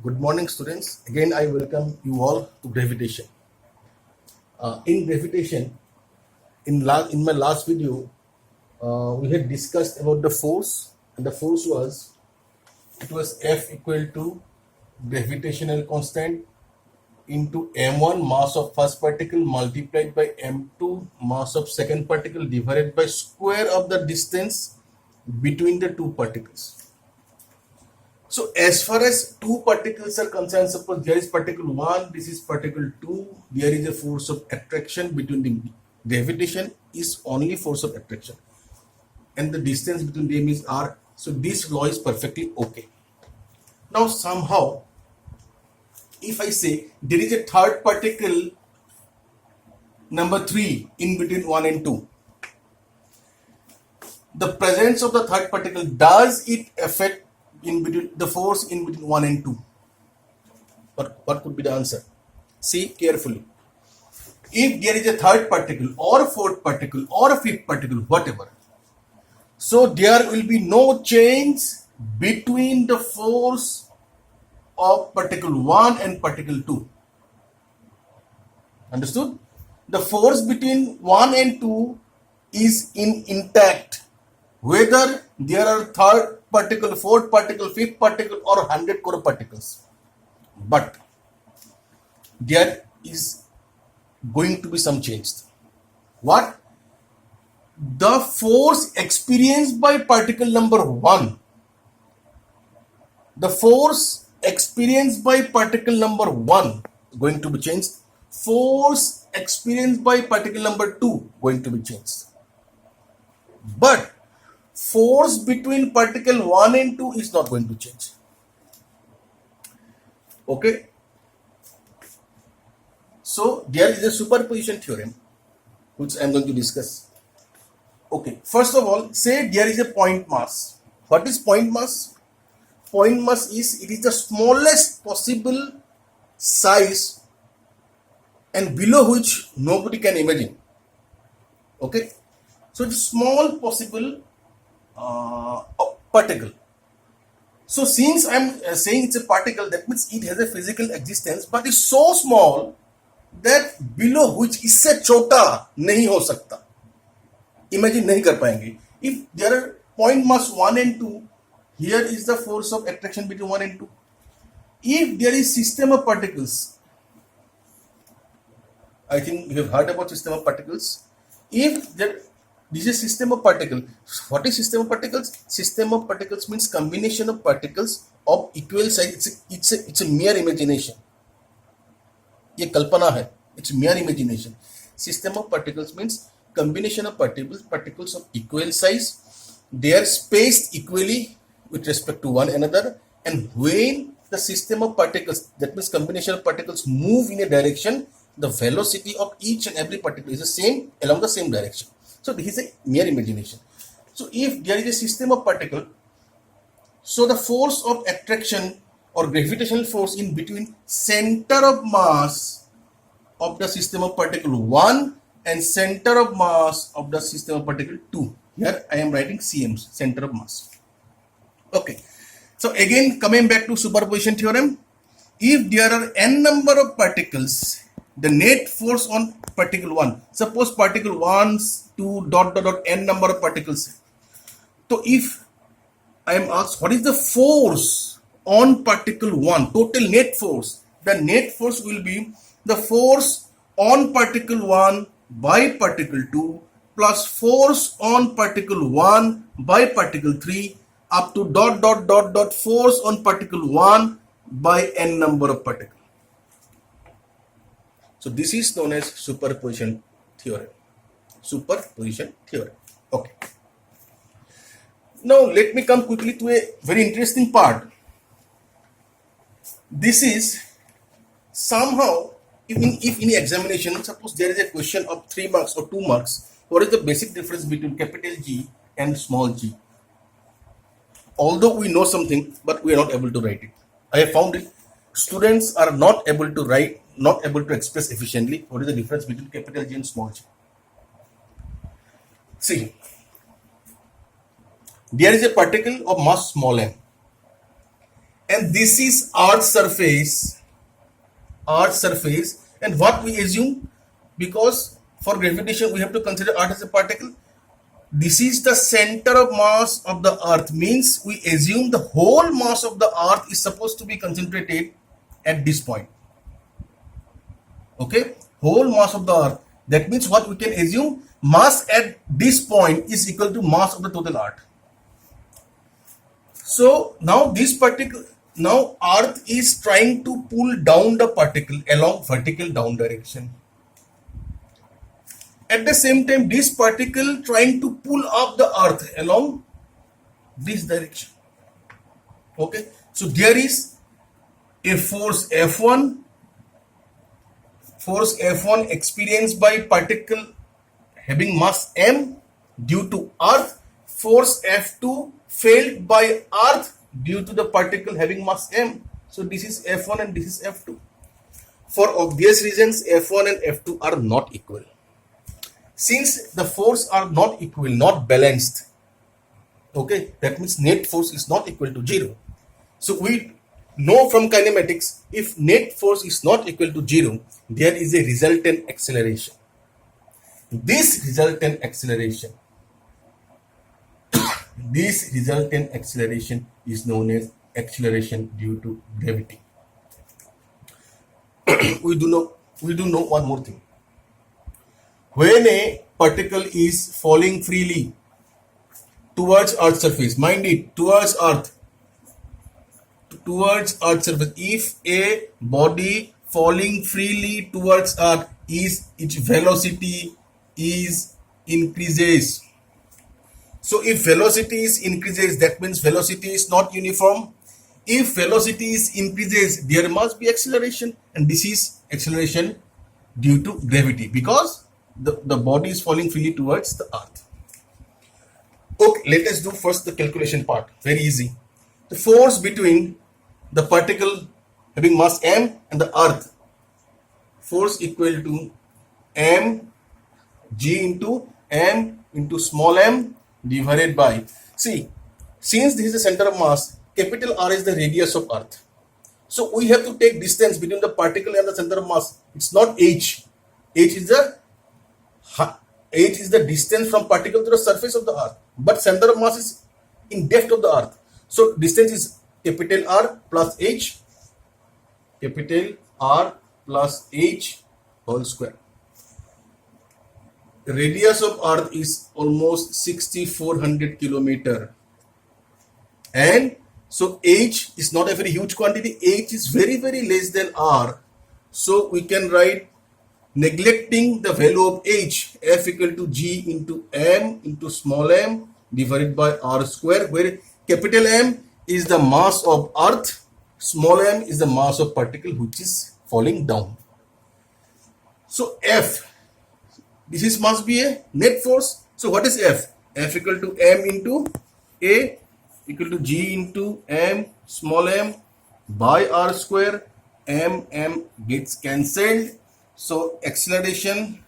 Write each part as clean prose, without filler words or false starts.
Good morning, students. Again, I welcome you all to gravitation. In gravitation, in my last video, we had discussed about the force, and the force was F equal to gravitational constant into m1 mass of first particle multiplied by m2 mass of second particle divided by square of the distance between the two particles. So as far as two particles are concerned, suppose there is particle 1, this is particle 2, there is a force of attraction between them. Gravitation is only force of attraction and the distance between them is r. So this law is perfectly okay. Now somehow, if I say there is a third particle number 3 in between 1 and 2, the presence of the third particle, does it affect in between the force in between 1 and 2? What could be the answer? See carefully. If there is a third particle or a fourth particle or a fifth particle, whatever, so there will be no change between the force of particle 1 and particle 2. Understood? The force between 1 and 2 is intact, whether there are third particle, fourth particle, fifth particle or 100 crore particles. But there is going to be some change. What? The force experienced by particle number 1, the force experienced by particle number 1 going to be changed. Force experienced by particle number 2 going to be changed. But force between particle 1 and 2 is not going to change. Okay. So there is a superposition theorem which I am going to discuss. Okay. First of all, say there is a point mass. What is point mass? Point mass is, it is the smallest possible size and below which nobody can imagine. Okay. So it's small possible particle. So since I am saying it's a particle, that means it has a physical existence, but it's so small that below which इससे छोटा नहीं हो सकता. Imagine नहीं कर पाएंगे. If there are point mass 1 and 2, here is the force of attraction between 1 and 2. If there is system of particles, I think you have heard about system of particles. If there this is system of particles. What is system of particles? System of particles means combination of particles of equal size. It's a mere imagination. ये कल्पना है. It's mere imagination. System of particles means combination of particles of equal size. They are spaced equally with respect to one another. And when the system of particles, that means combination of particles, move in a direction, the velocity of each and every particle is the same along the same direction. So this is a mere imagination. So if there is a system of particle, so the force of attraction or gravitational force in between center of mass of the system of particle 1 and center of mass of the system of particle 2. Here I am writing CM, center of mass. Okay. So again, coming back to superposition theorem, if there are n number of particles, the net force on particle 1, suppose particle 1 to n number of particles. So if I am asked what is the force on particle 1, total net force, the net force will be the force on particle 1 by particle 2 plus force on particle 1 by particle 3 up to force on particle 1 by n number of particles. So this is known as superposition theorem. Superposition theorem. Okay. Now let me come quickly to a very interesting part. This is somehow, if in examination, suppose there is a question of 3 marks or 2 marks, what is the basic difference between capital G and small g? Although we know something, but we are not able to write it. I have found it. Students are not able to write, not able to express efficiently what is the difference between capital G and small g. See, there is a particle of mass small m and this is Earth surface. Earth surface, and what we assume, because for gravitation we have to consider Earth as a particle. This is the center of mass of the Earth, means we assume the whole mass of the Earth is supposed to be concentrated at this point. Okay, whole mass of the Earth. That means what we can assume, mass at this point is equal to mass of the total Earth. So now now Earth is trying to pull down the particle along vertical down direction. At the same time, this particle trying to pull up the Earth along this direction. Okay, so there is a force F1, experienced by particle having mass m due to Earth, force F2 felt by Earth due to the particle having mass m. So this is F1 and this is F2. For obvious reasons, F1 and F2 are not equal. Since the force are not equal, not balanced, okay, that means net force is not equal to 0. So we know from kinematics, if net force is not equal to 0, there is a resultant acceleration. This resultant acceleration is known as acceleration due to gravity. we do know one more thing. When a particle is falling freely towards Earth's surface, mind it, towards Earth's surface, if a body falling freely towards Earth, its velocity is increases. So if velocity is increases, that means velocity is not uniform. If velocity is increases, there must be acceleration, and this is acceleration due to gravity, because the body is falling freely towards the Earth. Okay, let us do first the calculation part. Very easy. The force between the particle having mass m and the Earth, force equal to m g into m into small m divided by, see, since this is the center of mass, capital R is the radius of Earth. So we have to take distance between the particle and the center of mass. It's not h. H is the distance from particle to the surface of the Earth, but center of mass is in depth of the Earth. So distance is capital R plus h, whole square. The radius of Earth is almost 6,400 kilometer, and so h is not a very huge quantity. H is very less than R. So we can write, neglecting the value of h, F equal to g into m into small m divided by R square, where capital M is the mass of Earth, small m is the mass of particle which is falling down. So F, this must be a net force. So what is F? F equal to m into A equal to g into m small m by R square. M gets cancelled. So acceleration,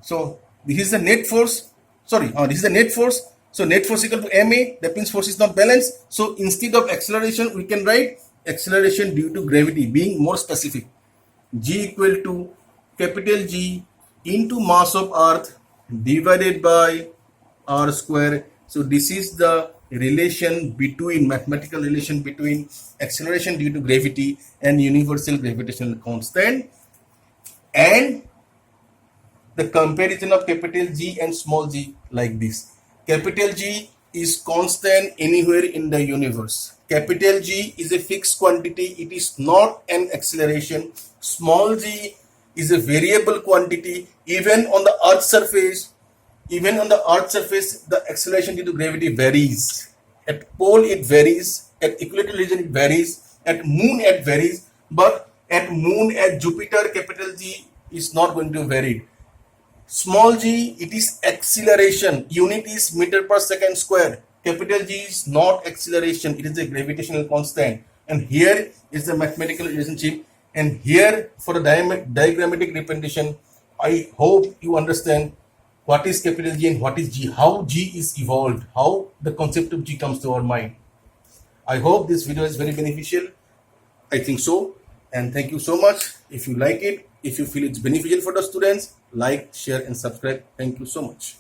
so this is the net force, this is the net force. So net force equal to ma, that means force is not balanced. So instead of acceleration, we can write acceleration due to gravity, being more specific. G equal to capital G into mass of Earth divided by R square. So this is the relation between, mathematical relation between acceleration due to gravity and universal gravitational constant, and the comparison of capital G and small g like this. Capital G is constant anywhere in the universe. Capital G is a fixed quantity, it is not an acceleration. Small g is a variable quantity. Even on the Earth's surface, the acceleration due to gravity varies. At pole it varies, at equatorial region it varies, at moon it varies, but at moon, at Jupiter, capital G is not going to vary. Small g, it is acceleration, unit is meter per second square. Capital G is not acceleration, it is a gravitational constant. And here is the mathematical relationship. And here for the diagrammatic representation, I hope you understand what is capital G and what is G, how G is evolved, how the concept of G comes to our mind. I hope this video is very beneficial. I think so. And thank you so much. If you like it, if you feel it's beneficial for the students, like, share, and subscribe. Thank you so much.